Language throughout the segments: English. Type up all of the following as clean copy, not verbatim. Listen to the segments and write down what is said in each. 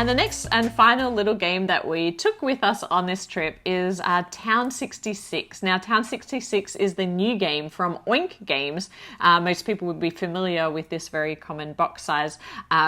And the next and final little game that we took with us on this trip is Town 66. Now, Town 66 is the new game from Oink Games. Most people would be familiar with this very common box size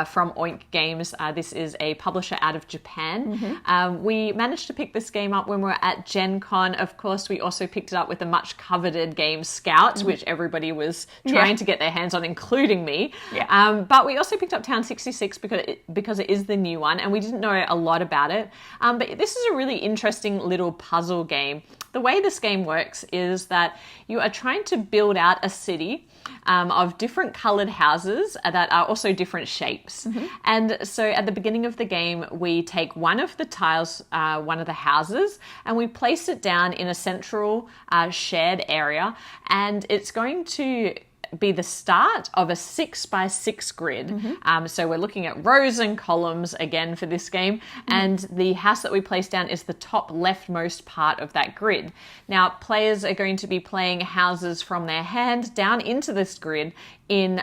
from Oink Games. This is a publisher out of Japan. We managed to pick this game up when we were at Gen Con. Of course, we also picked it up with the much coveted game Scout, which everybody was trying to get their hands on, including me. But we also picked up Town 66 because it is the new one, and we didn't know a lot about it. But this is a really interesting little puzzle game. The way this game works is that you are trying to build out a city of different coloured houses that are also different shapes. And so at the beginning of the game, we take one of the tiles, one of the houses, and we place it down in a central shared area, and it's going to be the start of a 6x6 grid. So we're looking at rows and columns again for this game, and the house that we place down is the top leftmost part of that grid. Now, players are going to be playing houses from their hand down into this grid in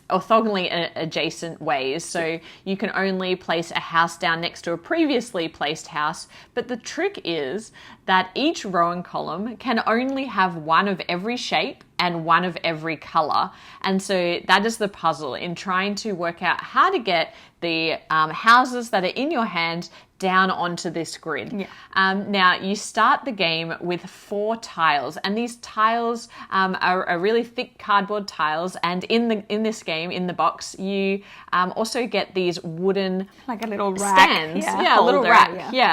orthogonally adjacent ways. So you can only place a house down next to a previously placed house, but the trick is that each row and column can only have one of every shape and one of every color. And so that is the puzzle in trying to work out how to get the houses that are in your hand down onto this grid. Now, you start the game with 4 tiles, and these tiles are really thick cardboard tiles, and in this game, in the box, you also get these wooden like a little rack stands. A little rack,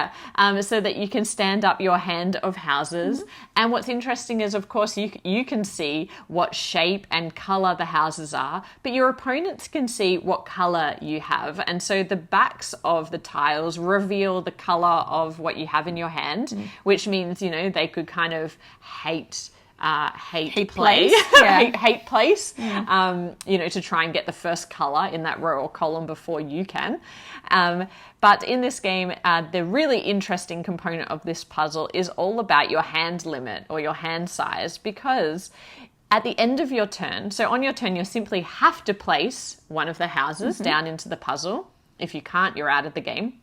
so that you can stand up your hand of houses. And what's interesting is, of course, you can see what shape and color the houses are, but your opponents can see what color you have. And so the backs of the tiles reveal the color of what you have in your hand, which means, they could kind of hate place, hate place, to try and get the first color in that row or column before you can. But in this game, the really interesting component of this puzzle is all about your hand limit or your hand size, because at the end of your turn, so on your turn, you simply have to place one of the houses down into the puzzle. If you can't, you're out of the game.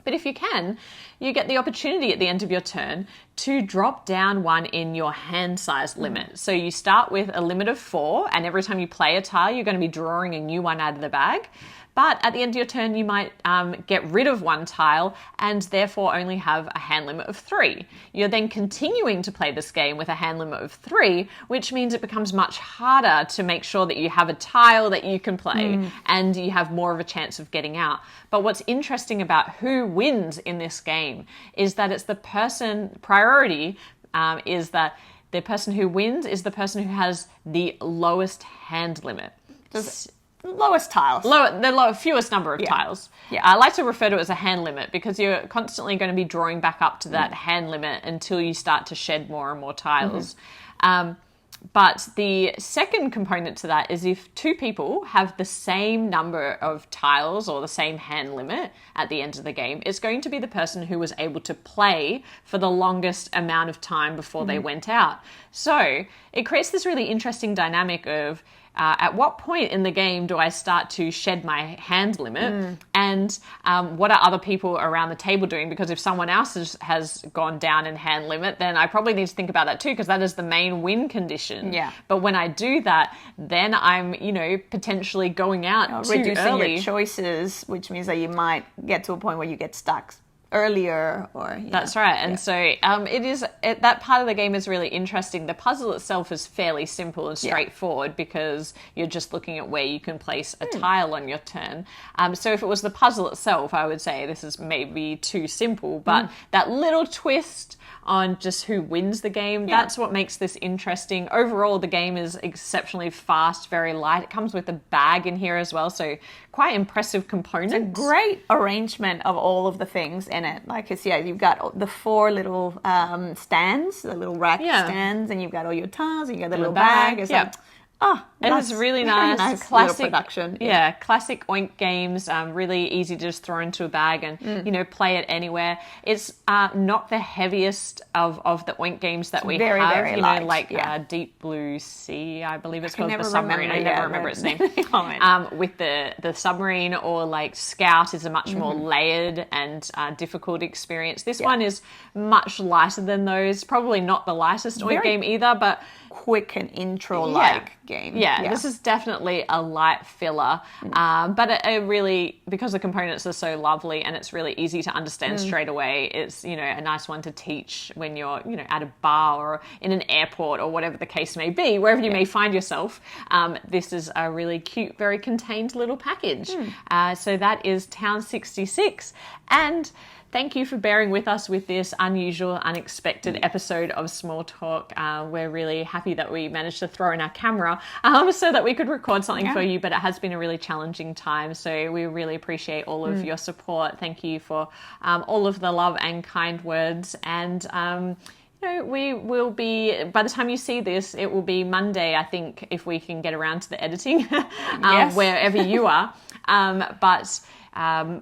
But if you can, you get the opportunity at the end of your turn to drop down one in your hand size limit. So you start with a limit of 4, and every time you play a tile, you're going to be drawing a new one out of the bag. But at the end of your turn, you might get rid of one tile and therefore only have a hand limit of 3. You're then continuing to play this game with a hand limit of 3, which means it becomes much harder to make sure that you have a tile that you can play and you have more of a chance of getting out. But what's interesting about who wins in this game is that it's the priority is that the person who wins is the person who has the lowest hand limit. Lowest tiles. Fewest number of tiles. I like to refer to it as a hand limit because you're constantly going to be drawing back up to that hand limit until you start to shed more and more tiles. But the second component to that is if 2 people have the same number of tiles or the same hand limit at the end of the game, it's going to be the person who was able to play for the longest amount of time before they went out. So it creates this really interesting dynamic of at what point in the game do I start to shed my hand limit, and what are other people around the table doing? Because if someone else has gone down in hand limit, then I probably need to think about that too, because that is the main win condition. But when I do that, then I'm, potentially going out too reducing early. Your choices, which means that you might get to a point where you get stuck earlier, or that's right. And so that part of the game is really interesting. The puzzle itself is fairly simple and straightforward because you're just looking at where you can place a tile on your turn. So if it was the puzzle itself, I would say this is maybe too simple, but that little twist on just who wins the game, that's what makes this interesting. Overall, the game is exceptionally fast, very light. It comes with a bag in here as well, so quite impressive components. It's a great arrangement of all of the things in it. Like you've got the 4 little stands, the little rack stands, and you've got all your tiles, and you got the little bag. It's It was really very nice. little Classic production. Yeah, classic Oink games. Really easy to just throw into a bag and play it anywhere. It's not the heaviest of the Oink games that we very, have. very light, like Deep Blue Sea, I believe it's called, the never submarine. I never remember its name. With the submarine, or like Scout is a much more layered and difficult experience. This one is much lighter than those. Probably not the lightest Oink game either, but quick and intro-like game. Yeah, this is definitely a light filler, but it really, because the components are so lovely and it's really easy to understand straight away, it's, a nice one to teach when you're, at a bar or in an airport or whatever the case may be, wherever you may find yourself. This is a really cute, very contained little package. So that is Town 66. And thank you for bearing with us with this unusual, unexpected episode of Small Talk. We're really happy that we managed to throw in our camera so that we could record something for you, but it has been a really challenging time. So we really appreciate all of your support. Thank you for all of the love and kind words. And we will be, by the time you see this, it will be Monday, I think, if we can get around to the editing, wherever you are. But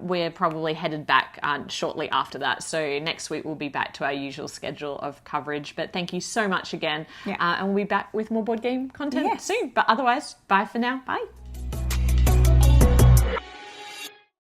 we're probably headed back shortly after that. So next week we'll be back to our usual schedule of coverage. But thank you so much again. And we'll be back with more board game content soon. But otherwise, bye for now. Bye.